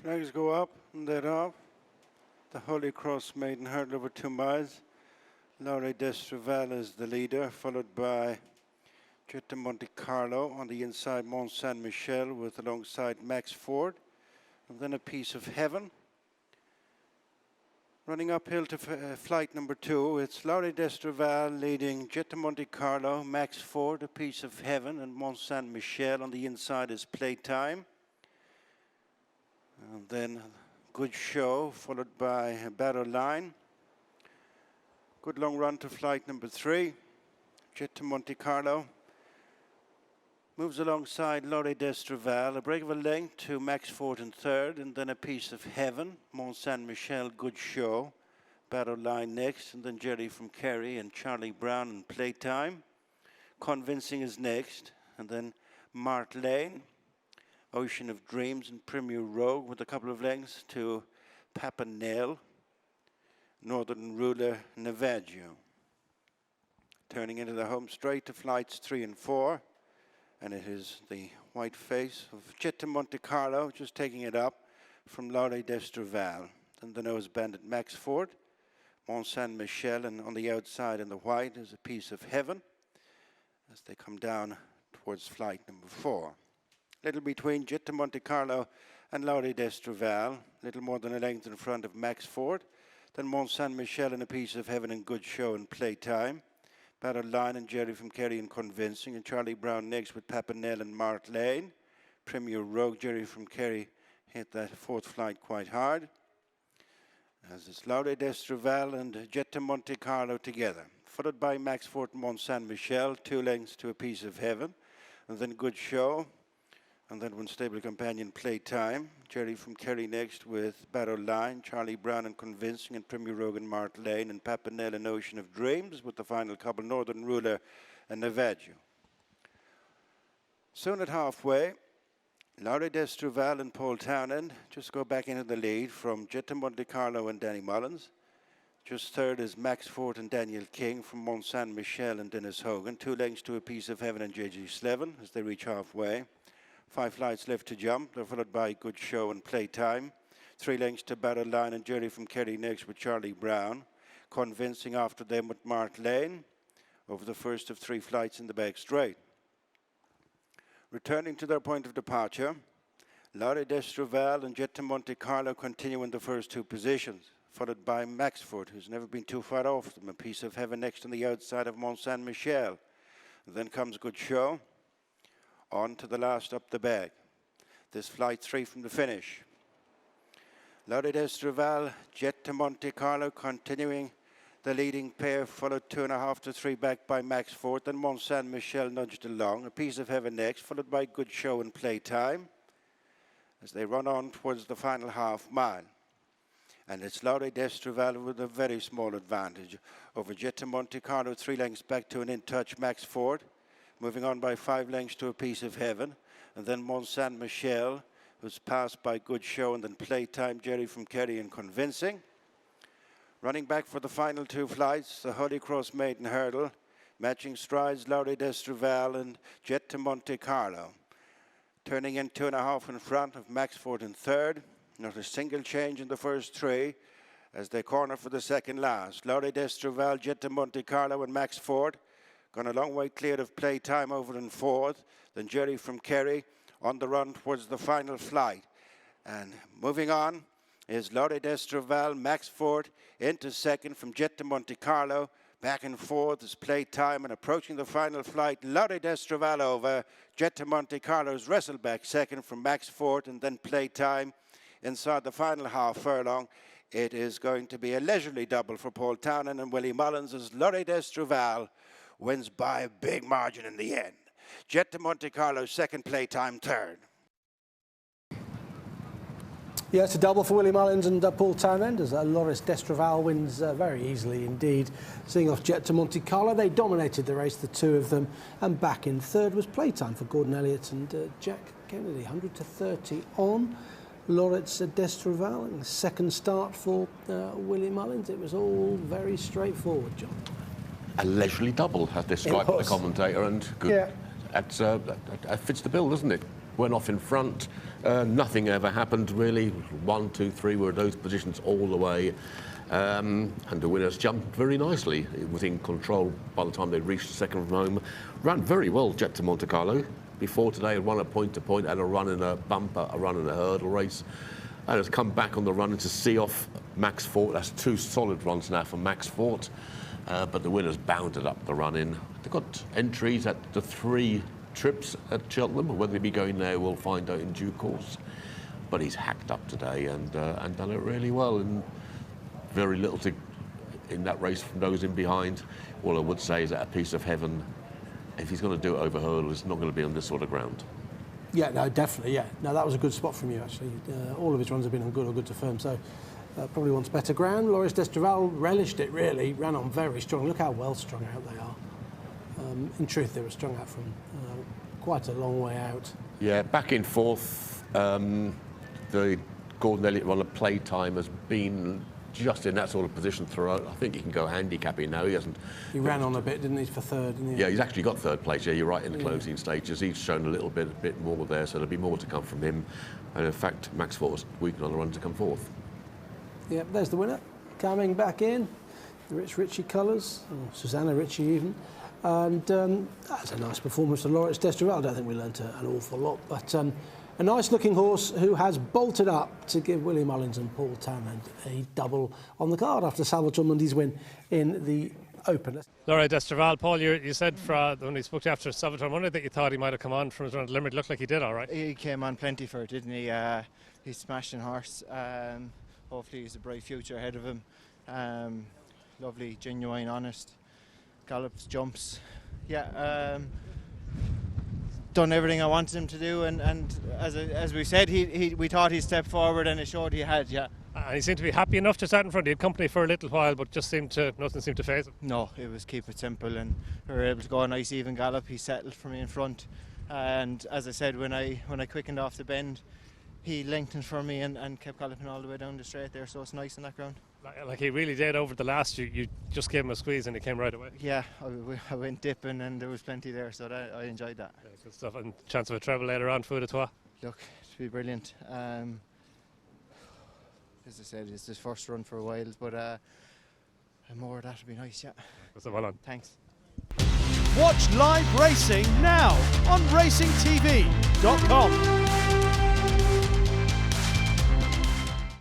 Flags go up and then off. The Holy Cross Maiden hurdle over 2 miles. Laurets d'Estruval is the leader, followed by Jet de Monte Carlo on the inside, Mont Saint-Michel with alongside Max Ford. And then a Piece of Heaven. Running uphill to flight number 2, it's Laurets d'Estruval leading Jet de Monte Carlo, Max Ford, a Piece of Heaven, and Mont Saint-Michel. On the inside is Playtime. And then Good Show, followed by Battle Line. Good long run to flight number 3, Jet de Monte Carlo. Moves alongside Laurets d'Estruval, a break of a length to Max Ford in 3rd, and then a Piece of Heaven, Mont Saint-Michel, Good Show, Battle Line next, and then Jerry from Kerry and Charlie Brown and Playtime. Convincing is next, and then Mart Lane, Ocean of Dreams and Premier Rogue with a couple of lengths to Papa Nail, Northern Ruler, Navajo. Turning into the home straight to flights 3 and 4. And it is the white face of Jet de Monte Carlo, just taking it up from Laurets d'Estruval. Then the nose bandit Max Ford, Mont Saint-Michel, and on the outside in the white is a Piece of Heaven as they come down towards flight number 4. Little between Jet de Monte Carlo and Laurets d'Estruval, little more than a length in front of Max Ford. Then Mont Saint-Michel and a Piece of Heaven and Good Show and Playtime. Battle Line and Jerry from Kerry and Convincing, and Charlie Brown next with Papa Nail and Mart Lane. Premier Rogue, Jerry from Kerry hit that 4th flight quite hard. As it's Laurets d'Estruval and Jet de Monte Carlo together. Followed by Max Ford and Mont Saint-Michel, 2 lengths to a Piece of Heaven. And then Good Show. And then one stable companion, Playtime. Jerry from Kerry next with Battle Line, Charlie Brown and Convincing, and Premier Rogue and Mart Lane, and Papa Nail and Ocean of Dreams with the final couple, Northern Ruler and Navajo. Soon at halfway, Laurets d'Estruval and Paul Townend just go back into the lead from Jet de Monte Carlo and Danny Mullins. Just 3rd is Max Ford and Daniel King from Mont Saint-Michel and Dennis Hogan. 2 lengths to a Piece of Heaven and J.G. Slevin as they reach halfway. 5 flights left to jump. They're followed by Good Show and Playtime. 3 lengths to Battle Line and Jerry from Kerry next with Charlie Brown. Convincing after them with Mart Lane over the first of 3 flights in the back straight. Returning to their point of departure, Laurets d'Estruval and Jet de Monte Carlo continue in the first 2 positions, followed by Max Ford, who's never been too far off them. A Piece of Heaven next on the outside of Mont Saint-Michel. Then comes Good Show. On to the last up the bag. This flight 3 from the finish. Laurets d'Estruval, Jet de Monte Carlo continuing the leading pair, followed 2.5 to 3 back by Max Ford. Then Mont Saint-Michel nudged along. A Piece of Heaven next, followed by Good Show and Playtime as they run on towards the final half mile. And it's Laurets d'Estruval with a very small advantage over Jet de Monte Carlo, 3 lengths back to an in-touch Max Ford. Moving on by 5 lengths to a Piece of Heaven. And then Mont Saint-Michel, who's passed by Good Show, and then Playtime, Jerry from Kerry and Convincing. Running back for the final 2 flights, the Holy Cross Maiden Hurdle. Matching strides, Laurets d'Estruval and Jet de Monte Carlo. Turning in 2.5 in front of Max Ford in 3rd. Not a single change in the first 3 as they corner for the second last. Laurets d'Estruval, Jet de Monte Carlo and Max Ford. Gone a long way clear of Playtime over in 4th. Then Jerry from Kerry on the run towards the final flight. And moving on is Laurets d'Estruval, Max Ford into 2nd from Jet de Monte Carlo. Back and forth is Playtime, and approaching the final flight, Laurets d'Estruval over. Jet de Monte Carlo's wrestled back 2nd from Max Ford, and then Playtime inside the final half furlong. It is going to be a leisurely double for Paul Townend and Willie Mullins as Laurets d'Estruval wins by a big margin in the end. Jet de Monte Carlo 2nd, Playtime 3rd. Yeah, it's a double for Willie Mullins and Paul Townend as Laurets d'Estruval wins very easily indeed. Seeing off Jet de Monte Carlo, they dominated the race, the 2 of them, and back in 3rd was Playtime for Gordon Elliott and Jack Kennedy. 100 to 30 on Laurets d'Estruval. 2nd start for Willie Mullins. It was all very straightforward, John. A leisurely double, as described by the commentator, and good. Yeah. That fits the bill, doesn't it? went off in front. Nothing ever happened really. 1, 2, 3 were those positions all the way. And the winners jumped very nicely. It was in control by the time they reached the second from home. Ran very well, Jet to Monte Carlo. Before today, had won a point-to-point, had a run in a bumper, a run in a hurdle race. And has come back on the run to see off Max Fort. That's 2 solid runs now for Max Fort. But the winners bounded up the run in. They've got entries at the 3 trips at Cheltenham. Whether they be going there, we'll find out in due course. But he's hacked up today and done it really well. And very little in that race from those in behind. All I would say is that a piece of heaven. If he's going to do it over hurdle, it's not going to be on this sort of ground. Yeah, no, definitely, yeah. No, that was a good spot from you, actually. All of his runs have been on good or good to firm, so probably wants better ground. Laurets d'Estraval relished it, really. Ran on very strong. Look how well strung out they are. In truth, they were strung out from quite a long way out. Yeah, back in 4th, the Gordon Elliott run of playtime has been just in that sort of position throughout. I think he can go handicapping now. He ran on a bit, didn't he, for 3rd? Didn't he? Yeah, he's actually got 3rd place. Yeah, you're right, in the closing stages. He's shown a bit more there, so there'll be more to come from him. And in fact, Max Fort was weakened on the run to come 4th. Yeah, there's the winner. Coming back in, the Ritchie colours, or Susanna Ritchie even. And that's a nice performance for Laurets d'Estraval. I don't think we learnt an awful lot, but a nice-looking horse who has bolted up to give Willie Mullins and Paul Townend a double on the card after Salvatore Mundi's win in the Open. Laurets d'Estraval, Paul, you said when we spoke to you after Salvatore Mundi that you thought he might have come on from his run at Limerick. Looked like he did all right. He came on plenty for it, didn't he? He's a smashing horse. Hopefully he's a bright future ahead of him. Lovely, genuine, honest. Gallops, jumps. Yeah. Done everything I wanted him to do, and as we said, we thought he'd step forward, and it showed he had. Yeah. And he seemed to be happy enough to start in front. He had company for a little while, but nothing seemed to faze him. No, it was keep it simple, and we were able to go a nice even gallop. He settled for me in front, and as I said, when I quickened off the bend, he lengthened for me and kept galloping all the way down the straight there. So it's nice in that ground. Like he really did over the last. You just gave him a squeeze and he came right away. Yeah, I went dipping and there was plenty there, so I enjoyed that. Yeah, good stuff. And chance of a treble later on, Fou de Trois. Look, it'll be brilliant. As I said, it's his first run for a while, but more of that would be nice. Yeah. Well on. Thanks. Watch live racing now on racingtv.com.